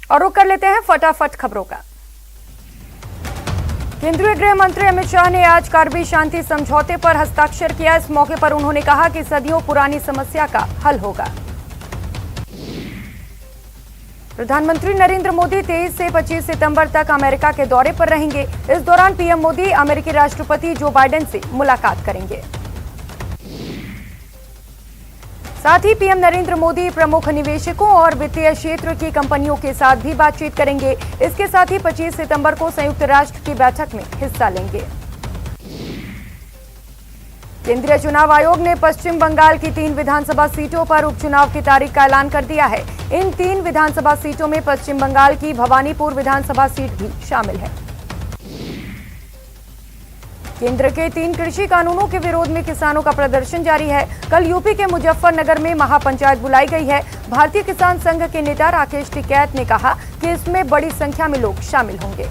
और रुक कर लेते हैं फटाफट खबरों का। केंद्रीय गृह मंत्री अमित शाह ने आज कारगिल शांति समझौते पर हस्ताक्षर किया। इस मौके पर उन्होंने कहा कि सदियों पुरानी समस्या का हल होगा। प्रधानमंत्री नरेंद्र मोदी 23 से 25 सितंबर तक अमेरिका के दौरे पर रहेंगे। इस दौरान पीएम मोदी अमेरिकी राष्ट्रपति जो बाइडेन से मुलाकात करेंगे। साथ ही पीएम नरेंद्र मोदी प्रमुख निवेशकों और वित्तीय क्षेत्र की कंपनियों के साथ भी बातचीत करेंगे। इसके साथ ही 25 सितंबर को संयुक्त राष्ट्र की बैठक में हिस्सा लेंगे। केंद्रीय चुनाव आयोग ने पश्चिम बंगाल की 3 विधानसभा सीटों पर उपचुनाव की तारीख का ऐलान कर दिया है। इन 3 विधानसभा सीटों में पश्चिम बंगाल की भवानीपुर विधानसभा सीट भी शामिल है। केंद्र के 3 कृषि कानूनों के विरोध में किसानों का प्रदर्शन जारी है। कल यूपी के मुजफ्फरनगर में महापंचायत बुलाई गई है। भारतीय किसान संघ के नेता राकेश टिकैत ने कहा कि इसमें बड़ी संख्या में लोग शामिल होंगे।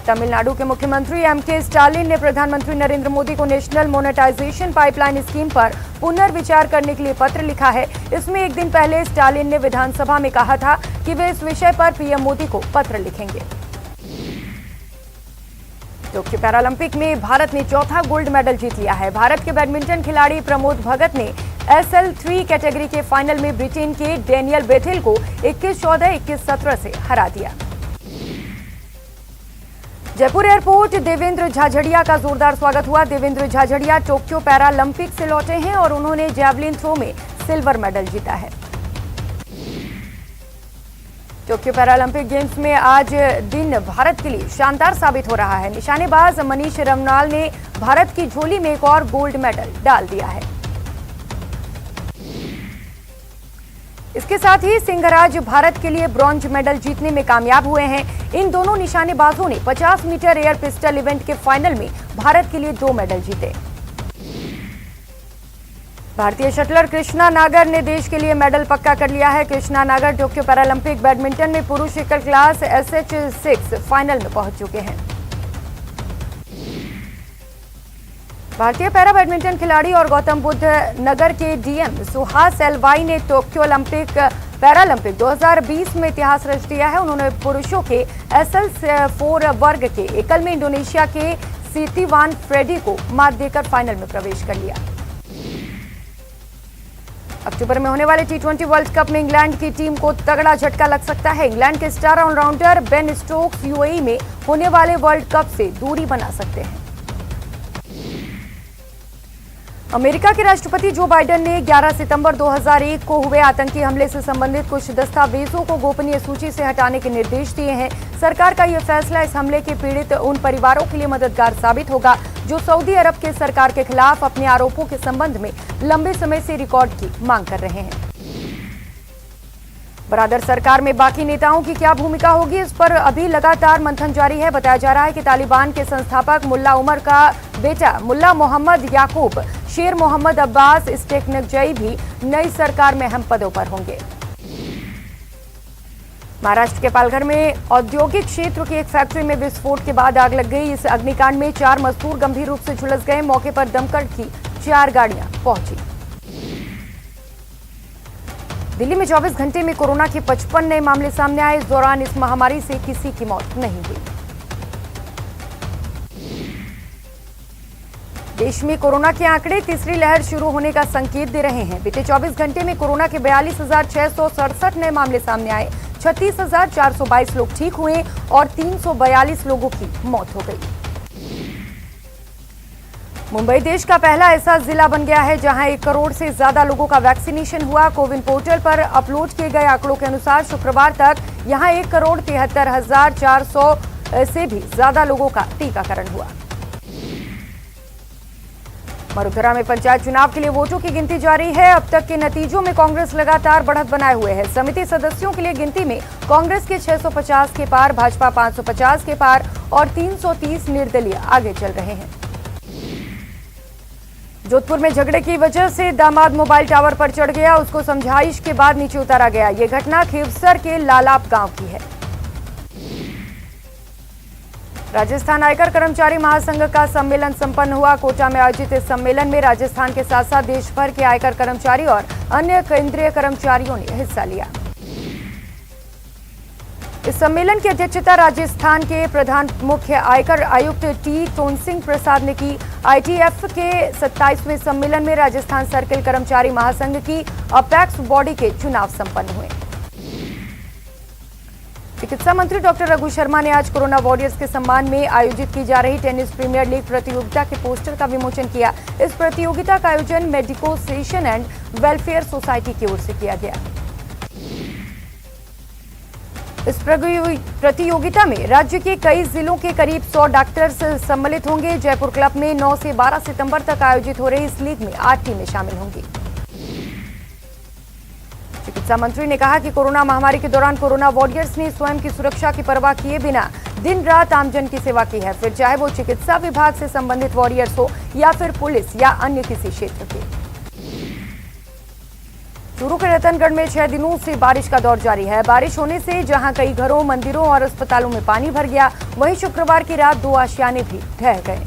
तमिलनाडु के मुख्यमंत्री एमके स्टालिन ने प्रधानमंत्री नरेंद्र मोदी को नेशनल मोनेटाइजेशन पाइपलाइन स्कीम पर पुनर्विचार करने के लिए पत्र लिखा है। इसमें एक दिन पहले स्टालिन ने विधानसभा में कहा था कि वे इस विषय पर पीएम मोदी को पत्र लिखेंगे। टोक्यो पैरालंपिक में भारत ने चौथा गोल्ड मेडल जीत लिया है। भारत के बैडमिंटन खिलाड़ी प्रमोद भगत ने SL3 कैटेगरी के फाइनल में ब्रिटेन के डेनियल बेथेल को 21-14, 21-17 से हरा दिया। जयपुर एयरपोर्ट देवेंद्र झाझड़िया का जोरदार स्वागत हुआ। देवेंद्र झाझड़िया टोक्यो पैरालंपिक से लौटे हैं और उन्होंने जैवलिन थ्रो में सिल्वर मेडल जीता है। टोक्यो पैरालंपिक गेम्स में आज दिन भारत के लिए शानदार साबित हो रहा है। निशानेबाज मनीष रमनाल ने भारत की झोली में एक और गोल्ड मेडल डाल दिया है। इसके साथ ही सिंघराज भारत के लिए ब्रॉन्ज मेडल जीतने में कामयाब हुए हैं। इन दोनों निशानेबाजों ने 50 मीटर एयर पिस्टल इवेंट के फाइनल में भारत के लिए 2 मेडल जीते। भारतीय शटलर कृष्णा नागर ने देश के लिए मेडल पक्का कर लिया है। कृष्णा नागर टोक्यो पैरालंपिक बैडमिंटन में पुरुष एकल क्लास SH6 फाइनल में पहुंच चुके हैं। भारतीय पैरा बैडमिंटन खिलाड़ी और गौतम बुद्ध नगर के डीएम सुहास एलवाई ने टोक्यो पैरालंपिक 2020 में इतिहास रच दिया है। उन्होंने पुरुषों के SL4 वर्ग के एकल में इंडोनेशिया के सीतिवान फ्रेडी को मात देकर फाइनल में प्रवेश कर लिया। अक्टूबर में होने वाले T20 वर्ल्ड कप में इंग्लैंड की टीम को तगड़ा झटका लग सकता है। इंग्लैंड के star all rounder Ben Stokes UAE में होने वाले वर्ल्ड कप से दूरी बना सकते हैं। अमेरिका के राष्ट्रपति जो बाइडेन ने 11 सितंबर 2001 को हुए आतंकी हमले से संबंधित कुछ दस्तावेजों को गोपनीय सूची से हटाने के निर्देश दिए हैं। सरकार का यह फैसला इस हमले के पीड़ित उन परिवारों के लिए मददगार साबित होगा जो सऊदी अरब के सरकार के खिलाफ अपने आरोपों के संबंध में लंबे समय से रिकॉर्ड की मांग कर रहे हैं। बरादर सरकार में बाकी नेताओं की क्या भूमिका होगी, इस पर अभी लगातार मंथन जारी है। बताया जा रहा है कि तालिबान के संस्थापक मुल्ला उमर का बेटा मुल्ला मोहम्मद याकूब शेर मोहम्मद अब्बास इस्टेकनजई भी नई सरकार में अहम पदों पर होंगे। महाराष्ट्र के पालघर में औद्योगिक क्षेत्र की एक फैक्ट्री में विस्फोट के बाद आग लग गई। इस अग्निकांड में 4 मजदूर गंभीर रूप से झुलस गए। मौके पर दमकल की 4 गाड़ियां पहुंची। दिल्ली में 24 घंटे में कोरोना के 55 नए मामले सामने आए। इस दौरान इस महामारी से किसी की मौत नहीं हुई। देश में कोरोना के आंकड़े तीसरी लहर शुरू होने का संकेत दे रहे हैं। बीते 24 घंटे में कोरोना के 42,667 नए मामले सामने आए। 36,422 लोग ठीक हुए और 342 लोगों की मौत हो गई। मुंबई देश का पहला ऐसा जिला बन गया है जहां 1 करोड़ से ज्यादा लोगों का वैक्सीनेशन हुआ। कोविन पोर्टल पर अपलोड किए गए आंकड़ों के अनुसार शुक्रवार तक यहां 1,73,400 से भी ज्यादा लोगों का टीकाकरण हुआ। मरुधरा में पंचायत चुनाव के लिए वोटों की गिनती जारी है। अब तक के नतीजों में कांग्रेस लगातार बढ़त बनाए हुए है। समिति सदस्यों के लिए गिनती में कांग्रेस के 650 के पार, भाजपा 550 के पार और 330 निर्दलीय आगे चल रहे हैं। जोधपुर में झगड़े की वजह से दामाद मोबाइल टावर पर चढ़ गया। उसको समझाइश के बाद नीचे उतारा गया। यह घटना खीवसर के लालाप गांव की है। राजस्थान आयकर कर्मचारी महासंघ का सम्मेलन संपन्न हुआ। कोटा में आयोजित इस सम्मेलन में राजस्थान के साथ साथ देश भर के आयकर कर्मचारी और अन्य केंद्रीय कर्मचारियों ने हिस्सा लिया। इस सम्मेलन की अध्यक्षता राजस्थान के प्रधान मुख्य आयकर आयुक्त टी टोनसिंह प्रसाद ने की। आईटीएफ के 27वें सम्मेलन में राजस्थान सर्किल कर्मचारी महासंघ की अपेक्स बॉडी के चुनाव संपन्न हुए। चिकित्सा मंत्री डॉक्टर रघु शर्मा ने आज कोरोना वॉरियर्स के सम्मान में आयोजित की जा रही टेनिस प्रीमियर लीग प्रतियोगिता के पोस्टर का विमोचन किया। इस प्रतियोगिता का आयोजन medico session and welfare society की ओर से किया गया। इस प्रतियोगिता में राज्य के कई जिलों के करीब 100 डॉक्टर सम्मिलित होंगे। जयपुर क्लब में 9 से 12 सितंबर तक आयोजित हो रही इस लीग में 8 टीमें शामिल होंगी। चिकित्सा मंत्री ने कहा कि कोरोना महामारी के दौरान कोरोना वॉरियर्स ने स्वयं की सुरक्षा की परवाह किए बिना दिन रात आमजन की सेवा की है, फिर चाहे वो चिकित्सा विभाग से संबंधित वॉरियर्स हो या फिर पुलिस या अन्य किसी क्षेत्र के। चूरू के रतनगढ़ में 6 दिनों से बारिश का दौर जारी है। बारिश होने से जहां कई घरों, मंदिरों और अस्पतालों में पानी भर गया, वहीं शुक्रवार की रात 2 आशियाने भी ढह गए।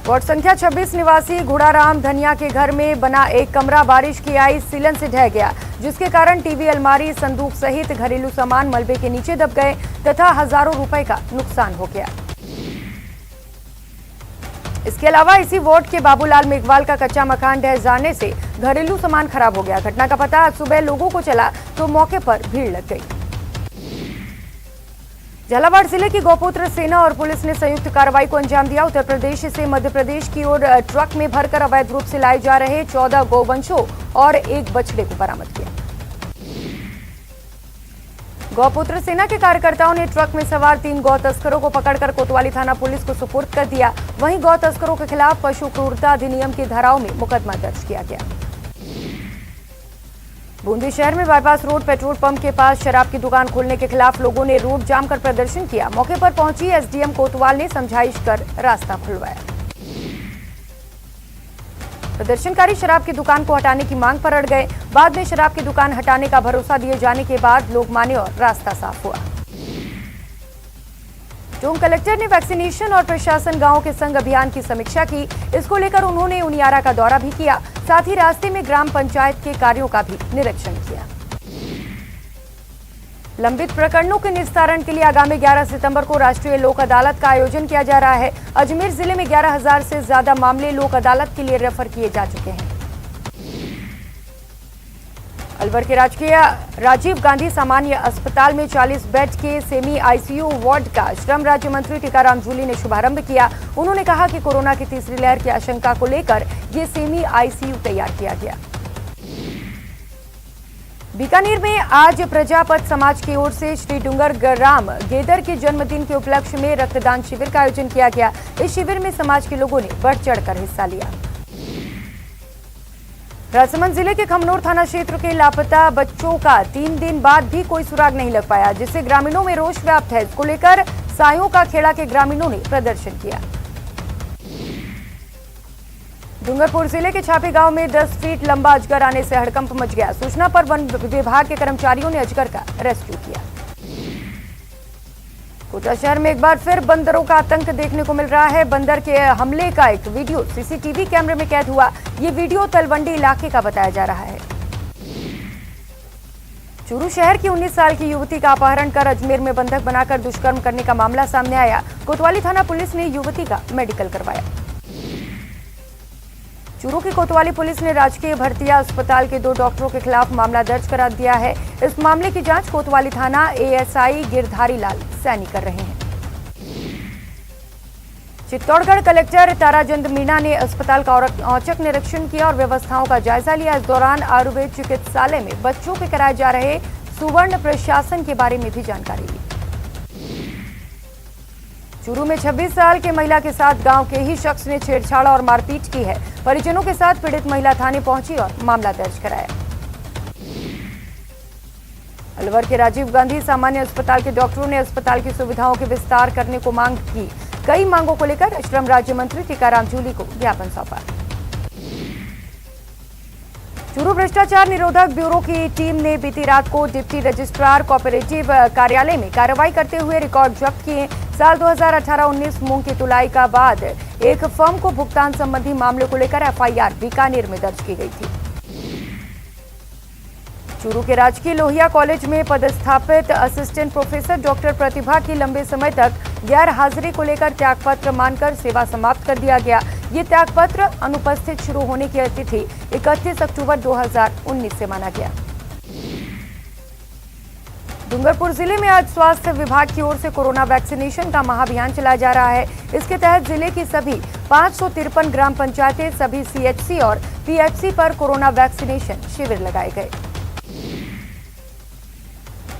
वार्ड संख्या 26 निवासी घुड़ाराम धनिया के घर में बना एक कमरा बारिश की आई सीलन से ढह गया, जिसके कारण टीवी, अलमारी, संदूक सहित घरेलू सामान मलबे के नीचे दब गए तथा हजारों रुपए का नुकसान हो गया। इसके अलावा इसी वार्ड के बाबूलाल मेघवाल का कच्चा मकान ढह जाने से घरेलू सामान खराब हो गया। घटना का पता आज सुबह लोगों को चला तो मौके पर भीड़ लग गई। झालावाड़ जिले की गौपुत्र सेना और पुलिस ने संयुक्त कार्रवाई को अंजाम दिया। उत्तर प्रदेश से मध्य प्रदेश की ओर ट्रक में भरकर अवैध रूप से लाए जा रहे 14 गौवंशों और एक बछड़े को बरामद किया। गौपुत्र सेना के कार्यकर्ताओं ने ट्रक में सवार 3 गौ तस्करों को पकड़कर कोतवाली थाना पुलिस को सुपुर्द कर दिया। वहीं गौ तस्करों के खिलाफ पशु क्रूरता अधिनियम की धाराओं में मुकदमा दर्ज किया गया। बूंदी शहर में बाईपास रोड पेट्रोल पंप के पास शराब की दुकान खोलने के खिलाफ लोगों ने रोड जाम कर प्रदर्शन किया। मौके पर पहुंची एसडीएम कोतवाल ने समझाइश कर रास्ता खुलवाया। प्रदर्शनकारी शराब की दुकान को हटाने की मांग पर अड़ गए। बाद में शराब की दुकान हटाने का भरोसा दिए जाने के बाद लोग माने और रास्ता साफ हुआ। टोंक कलेक्टर ने वैक्सीनेशन और प्रशासन गांवों के संग अभियान की समीक्षा की। इसको लेकर उन्होंने उनियारा का दौरा भी किया, साथ ही रास्ते में ग्राम पंचायत के कार्यों का भी निरीक्षण किया। लंबित प्रकरणों के निस्तारण के लिए आगामी 11 सितंबर को राष्ट्रीय लोक अदालत का आयोजन किया जा रहा है। अजमेर जिले में 11,000 से ज्यादा मामले लोक अदालत के लिए रेफर किए जा चुके हैं। अलवर के राजकीय राजीव गांधी सामान्य अस्पताल में 40 बेड के सेमी आईसीयू वार्ड का श्रम राज्य मंत्री टीकाराम जूली ने शुभारंभ किया। उन्होंने कहा कि कोरोना की तीसरी लहर की आशंका को लेकर ये सेमी आईसीयू तैयार किया गया। बीकानेर में आज प्रजापत समाज की ओर से श्री डूंगरराम गेदर के जन्मदिन के उपलक्ष्य में रक्तदान शिविर का आयोजन किया गया। इस शिविर में समाज के लोगों ने बढ़ चढ़कर हिस्सा लिया। राजसमंद जिले के खमनोर थाना क्षेत्र के लापता बच्चों का 3 दिन बाद भी कोई सुराग नहीं लग पाया, जिससे ग्रामीणों में रोष व्याप्त है। इसको लेकर सायों का खेड़ा के ग्रामीणों ने प्रदर्शन किया। डूंगरपुर जिले के छापे गांव में 10 फीट लंबा अजगर आने से हड़कंप मच गया। सूचना पर वन विभाग के कर्मचारियों ने अजगर का रेस्क्यू किया। कोटा शहर में एक बार फिर बंदरों का आतंक देखने को मिल रहा है। बंदर के हमले का एक वीडियो सीसीटीवी कैमरे में कैद हुआ। ये वीडियो तलवंडी इलाके का बताया जा रहा है। चूरू शहर की 19 साल की युवती का अपहरण कर अजमेर में बंधक बनाकर दुष्कर्म करने का मामला सामने आया। कोतवाली थाना पुलिस ने युवती का मेडिकल करवाया। चूरू की कोतवाली पुलिस ने राजकीय भरतिया अस्पताल के 2 डॉक्टरों के खिलाफ मामला दर्ज करा दिया है। इस मामले की जांच कोतवाली थाना एएसआई गिरधारी लाल सैनी कर रहे हैं। चित्तौड़गढ़ कलेक्टर ताराचंद मीणा ने अस्पताल का औचक निरीक्षण किया और व्यवस्थाओं का जायजा लिया। इस दौरान आयुर्वेद चिकित्सालय में बच्चों के कराए जा रहे सुवर्ण प्रशासन के बारे में भी जानकारी ली। चूरू में 26 साल के महिला के साथ गांव के ही शख्स ने छेड़छाड़ और मारपीट की है। परिजनों के साथ पीड़ित महिला थाने पहुंची और मामला दर्ज कराया। अलवर के राजीव गांधी सामान्य अस्पताल के डॉक्टरों ने अस्पताल की सुविधाओं के विस्तार करने को मांग की। कई मांगों को लेकर श्रम राज्य मंत्री टीकाराम जूली को ज्ञापन सौंपा। चूरू भ्रष्टाचार निरोधक ब्यूरो की टीम ने बीती रात को डिप्टी रजिस्ट्रार कोऑपरेटिव कार्यालय में कार्रवाई करते हुए रिकॉर्ड जब्त किए। साल 2018-19 मूंग की तुलाई का बाद एक फर्म को भुगतान संबंधी मामले को लेकर एफआईआर बीकानेर में दर्ज की गई थी। चूरू के राजकीय लोहिया कॉलेज में पदस्थापित असिस्टेंट प्रोफेसर डॉक्टर प्रतिभा की लंबे समय तक गैर हाजिरी को लेकर त्यागपत्र मानकर सेवा समाप्त कर दिया गया। ये त्यागपत्र अनुपस्थित शुरू होने की तिथि 31 अक्टूबर 2019 से माना गया। डूंगरपुर जिले में आज स्वास्थ्य विभाग की ओर से कोरोना वैक्सीनेशन का महाअभियान चलाया जा रहा है। इसके तहत जिले की सभी 553 ग्राम पंचायतें, सभी सीएचसी और पीएचसी पर कोरोना वैक्सीनेशन शिविर लगाए गए।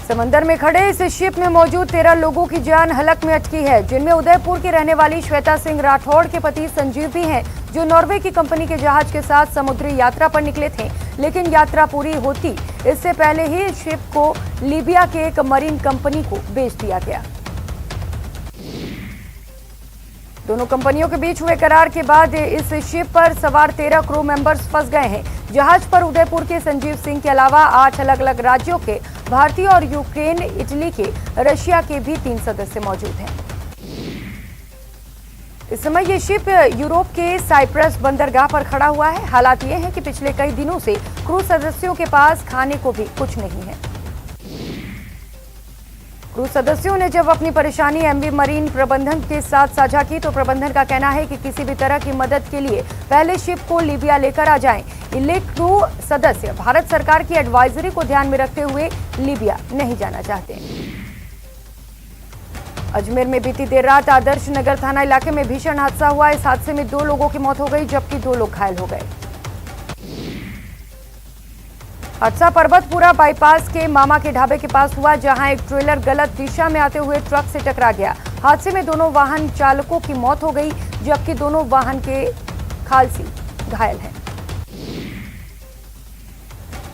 समंदर में खड़े इस शिप में मौजूद 13 लोगों की जान हलक में अटकी है, जिनमें उदयपुर की रहने वाली श्वेता सिंह राठौड़ के पति संजीव भी हैं, जो नॉर्वे की कंपनी के जहाज के साथ समुद्री यात्रा पर निकले थे। लेकिन यात्रा पूरी होती इससे पहले ही इस शिप को लीबिया के एक मरीन कंपनी को बेच दिया गया। दोनों कंपनियों के बीच हुए करार के बाद इस शिप पर सवार 13 क्रू मेंबर्स फंस गए हैं। जहाज पर उदयपुर के संजीव सिंह के अलावा 8 अलग अलग राज्यों के, भारतीय और यूक्रेन, इटली के, रशिया के भी 3 सदस्य मौजूद हैं। इस समय ये शिप यूरोप के साइप्रस बंदरगाह पर खड़ा हुआ है। हालात ये है कि पिछले कई दिनों से क्रू सदस्यों के पास खाने को भी कुछ नहीं है। क्रू सदस्यों ने जब अपनी परेशानी एमवी मरीन प्रबंधन के साथ साझा की तो प्रबंधन का कहना है कि किसी भी तरह की मदद के लिए पहले शिप को लीबिया लेकर आ जाएं। ये क्रू सदस्य भारत सरकार की एडवाइजरी को ध्यान में रखते हुए लीबिया नहीं जाना चाहते। अजमेर में बीती देर रात आदर्श नगर थाना इलाके में भीषण हादसा हुआ। इस हादसे में 2 लोगों की मौत हो गई, जबकि 2 लोग घायल हो गए। हादसा पर्वतपुरा बाईपास के मामा के ढाबे के पास हुआ, जहां एक ट्रेलर गलत दिशा में आते हुए ट्रक से टकरा गया। हादसे में दोनों वाहन चालकों की मौत हो गई, जबकि दोनों वाहन के खालसी घायल हैं।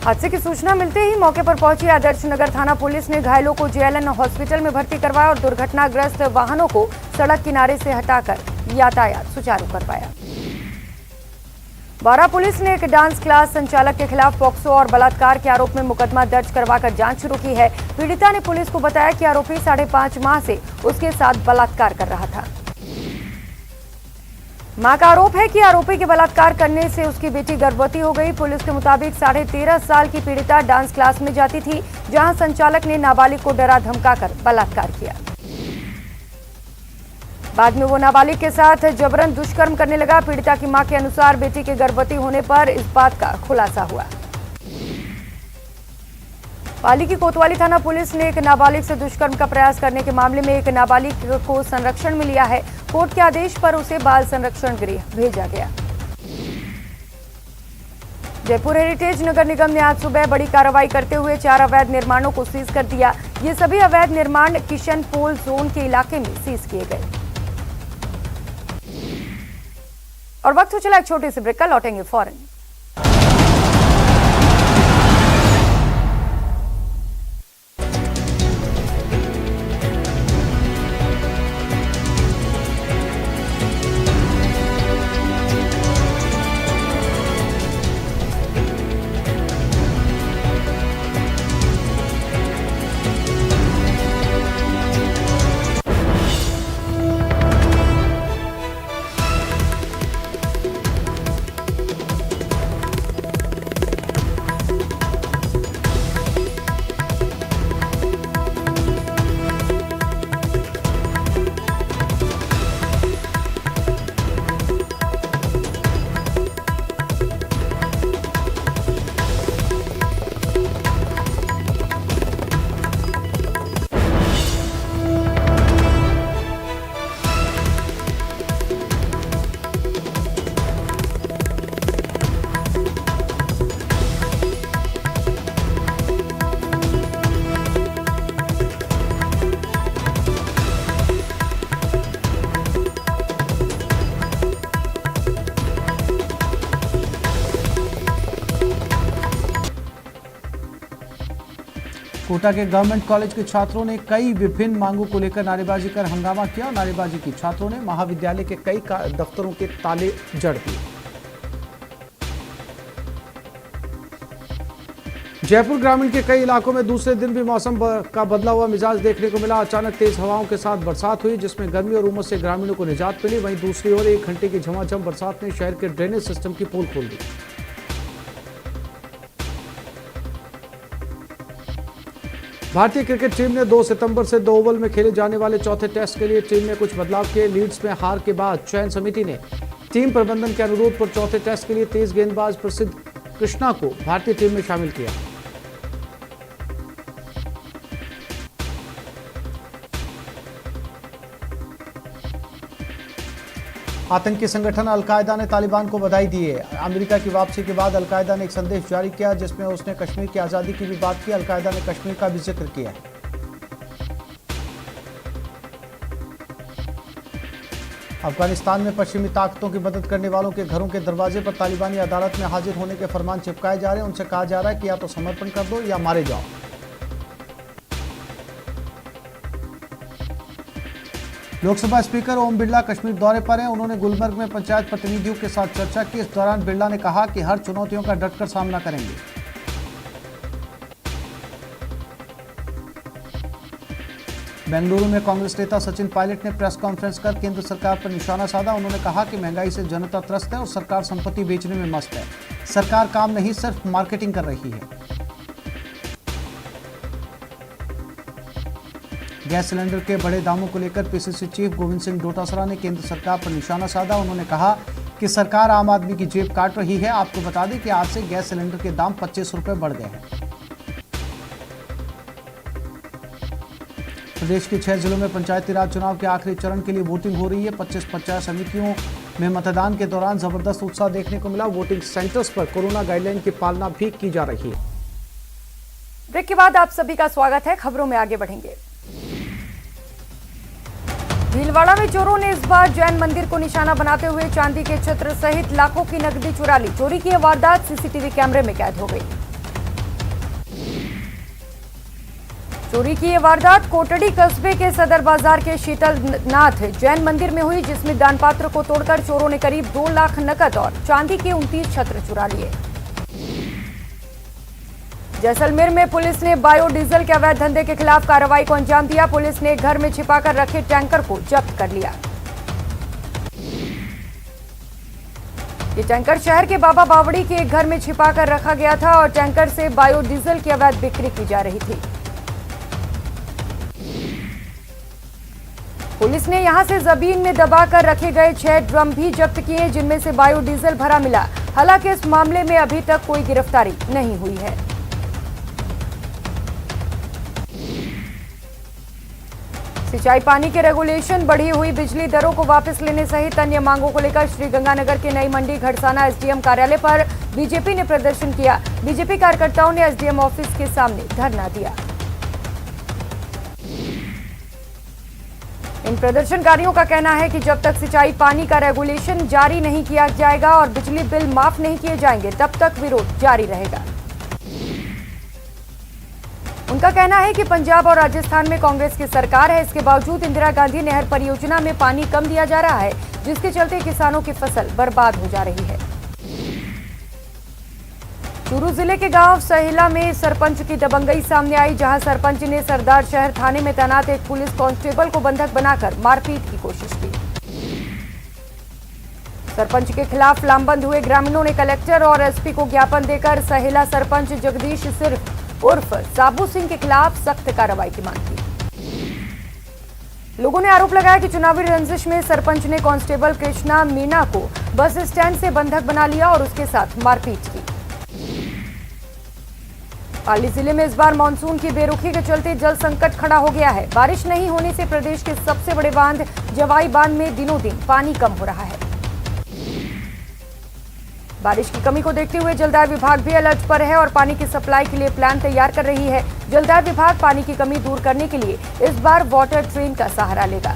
हादसे की सूचना मिलते ही मौके पर पहुंची आदर्श नगर थाना पुलिस ने घायलों को जेएलएन हॉस्पिटल में भर्ती करवाया और दुर्घटनाग्रस्त वाहनों को सड़क किनारे से हटाकर यातायात सुचारू करवाया। बारा पुलिस ने एक डांस क्लास संचालक के खिलाफ पॉक्सो और बलात्कार के आरोप में मुकदमा दर्ज करवाकर जांच शुरू की है। पीड़िता ने पुलिस को बताया कि आरोपी 5.5 माह से उसके साथ बलात्कार कर रहा था। मां का आरोप है कि आरोपी के बलात्कार करने से उसकी बेटी गर्भवती हो गई। पुलिस के मुताबिक 13.5 साल की पीड़िता डांस क्लास में जाती थी, जहां संचालक ने नाबालिग को डरा धमकाकर बलात्कार किया। बाद में वो नाबालिग के साथ जबरन दुष्कर्म करने लगा। पीड़िता की मां के अनुसार बेटी के गर्भवती होने पर इस बात का खुलासा हुआ। पाली की कोतवाली थाना पुलिस ने एक नाबालिग से दुष्कर्म का प्रयास करने के मामले में एक नाबालिग को संरक्षण में लिया है। कोर्ट के आदेश पर उसे बाल संरक्षण गृह भेजा गया। जयपुर हेरिटेज नगर निगम ने आज सुबह बड़ी कार्रवाई करते हुए 4 अवैध निर्माणों को सीज कर दिया। ये सभी अवैध निर्माण किशन पोल जोन के इलाके में सीज किए गए। और वक्त हो चला एक छोटी सी ब्रेक का, लौटेंगे फौरन। कोटा के गवर्नमेंट कॉलेज के छात्रों ने कई विभिन्न मांगों को लेकर नारेबाजी कर हंगामा किया। नारेबाजी की छात्रों ने महाविद्यालय के कई दफ्तरों के ताले जड़ दिए। जयपुर ग्रामीण के कई इलाकों में दूसरे दिन भी मौसम का बदला हुआ मिजाज देखने को मिला। अचानक तेज हवाओं के साथ बरसात हुई, जिसमें गर्मी और उमस से ग्रामीणों को निजात मिली। वहीं दूसरी ओर 1 घंटे की झमाझम बरसात ने शहर के ड्रेनेज सिस्टम की पोल खोल दी। भारतीय क्रिकेट टीम ने 2 सितंबर से 2 ओवल में खेले जाने वाले चौथे टेस्ट के लिए टीम में कुछ बदलाव किए। लीड्स में हार के बाद चयन समिति ने टीम प्रबंधन के अनुरोध पर चौथे टेस्ट के लिए तेज गेंदबाज प्रसिद्ध कृष्णा को भारतीय टीम में शामिल किया। आतंकी संगठन अलकायदा ने तालिबान को बधाई दी है। अमेरिका की वापसी के बाद अलकायदा ने एक संदेश जारी किया, जिसमें उसने कश्मीर की आज़ादी की भी बात की। अलकायदा ने कश्मीर का भी जिक्र किया। अफगानिस्तान में पश्चिमी ताकतों की मदद करने वालों के घरों के दरवाजे पर तालिबानी अदालत में हाजिर होने के फरमान चिपकाए जा रहे हैं। उनसे कहा जा रहा है कि या तो समर्पण कर दो या मारे जाओ। लोकसभा स्पीकर ओम बिरला कश्मीर दौरे पर हैं। उन्होंने गुलमर्ग में पंचायत प्रतिनिधियों के साथ चर्चा की। इस दौरान बिरला ने कहा कि हर चुनौतियों का डटकर सामना करेंगे। बेंगलुरु में कांग्रेस नेता सचिन पायलट ने प्रेस कॉन्फ्रेंस कर केंद्र सरकार पर निशाना साधा। उन्होंने कहा कि महंगाई से जनता त्रस्त है और सरकार संपत्ति बेचने में मस्त है। सरकार काम नहीं, सिर्फ मार्केटिंग कर रही है। गैस सिलेंडर के बड़े दामों को लेकर पीसीसी चीफ गोविंद सिंह डोटासरा ने केंद्र सरकार पर निशाना साधा। उन्होंने कहा कि सरकार आम आदमी की जेब काट रही है। आपको बता दें कि आज से गैस सिलेंडर के दाम 25 रुपए बढ़ गए हैं। प्रदेश के 6 जिलों में पंचायती राज चुनाव के आखिरी चरण के लिए वोटिंग हो रही है। 25 पंचायत समितियों में मतदान के दौरान जबरदस्त उत्साह देखने को मिला। वोटिंग सेंटर्स पर कोरोना गाइडलाइन की पालना भी की जा रही है। ब्रेक के बाद आप सभी का स्वागत है। खबरों में आगे बढ़ेंगे। भीलवाड़ा में चोरों ने इस बार जैन मंदिर को निशाना बनाते हुए चांदी के छत्र सहित लाखों की नकदी चुरा ली। चोरी की यह वारदात सीसीटीवी कैमरे में कैद हो गई। चोरी की यह वारदात कोटड़ी कस्बे के सदर बाजार के शीतलनाथ जैन मंदिर में हुई, जिसमें दानपात्र को तोड़कर चोरों ने करीब 2 लाख नकद और चांदी के 29 छत्र चुरा लिए। जैसलमेर में पुलिस ने बायोडीजल के अवैध धंधे के खिलाफ कार्रवाई को अंजाम दिया। पुलिस ने घर में छिपाकर रखे टैंकर को जब्त कर लिया। ये टैंकर शहर के बाबा बावड़ी के एक घर में छिपाकर रखा गया था और टैंकर से बायोडीजल की अवैध बिक्री की जा रही थी। पुलिस ने यहां से जमीन में दबाकर रखे गए 6 ड्रम भी जब्त किए, जिनमें से बायोडीजल भरा मिला। हालांकि इस मामले में अभी तक कोई गिरफ्तारी नहीं हुई है। सिंचाई पानी के रेगुलेशन, बढ़ी हुई बिजली दरों को वापस लेने सहित अन्य मांगों को लेकर श्रीगंगानगर के नई मंडी घड़साना एसडीएम कार्यालय पर बीजेपी ने प्रदर्शन किया। बीजेपी कार्यकर्ताओं ने एसडीएम ऑफिस के सामने धरना दिया। इन प्रदर्शनकारियों का कहना है कि जब तक सिंचाई पानी का रेगुलेशन जारी नहीं किया जाएगा और बिजली बिल माफ नहीं किए जाएंगे, तब तक विरोध जारी रहेगा। उनका कहना है कि पंजाब और राजस्थान में कांग्रेस की सरकार है, इसके बावजूद इंदिरा गांधी नहर परियोजना में पानी कम दिया जा रहा है, जिसके चलते किसानों की फसल बर्बाद हो जा रही है। चूरू जिले के गांव सहेला में सरपंच की दबंगई सामने आई, जहां सरपंच ने सरदार शहर थाने में तैनात एक पुलिस कांस्टेबल को बंधक बनाकर मारपीट की कोशिश की। सरपंच के खिलाफ लामबंद हुए ग्रामीणों ने कलेक्टर और एसपी को ज्ञापन देकर सहेला सरपंच जगदीश सिर्फ उर्फ साबू सिंह के खिलाफ सख्त कार्रवाई की मांग की। लोगों ने आरोप लगाया कि चुनावी रंजिश में सरपंच ने कांस्टेबल कृष्णा मीना को बस स्टैंड से बंधक बना लिया और उसके साथ मारपीट की। पाली जिले में इस बार मानसून की बेरुखी के चलते जल संकट खड़ा हो गया है। बारिश नहीं होने से प्रदेश के सबसे बड़े बांध जवाई बांध में दिनों दिन पानी कम हो रहा है। बारिश की कमी को देखते हुए जलदाय विभाग भी अलर्ट पर है और पानी की सप्लाई के लिए प्लान तैयार कर रही है। जलदाय विभाग पानी की कमी दूर करने के लिए इस बार वाटर ट्रेन का सहारा लेगा।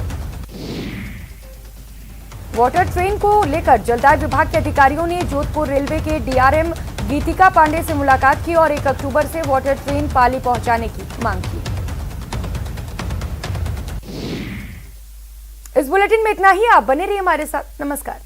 वाटर ट्रेन को लेकर जलदाय विभाग के अधिकारियों ने जोधपुर रेलवे के डीआरएम गीतिका पांडे से मुलाकात की और 1 अक्टूबर से वाटर ट्रेन पाली पहुंचाने की मांग की। इस बुलेटिन में इतना ही। आप बने रहिए हमारे साथ। नमस्कार।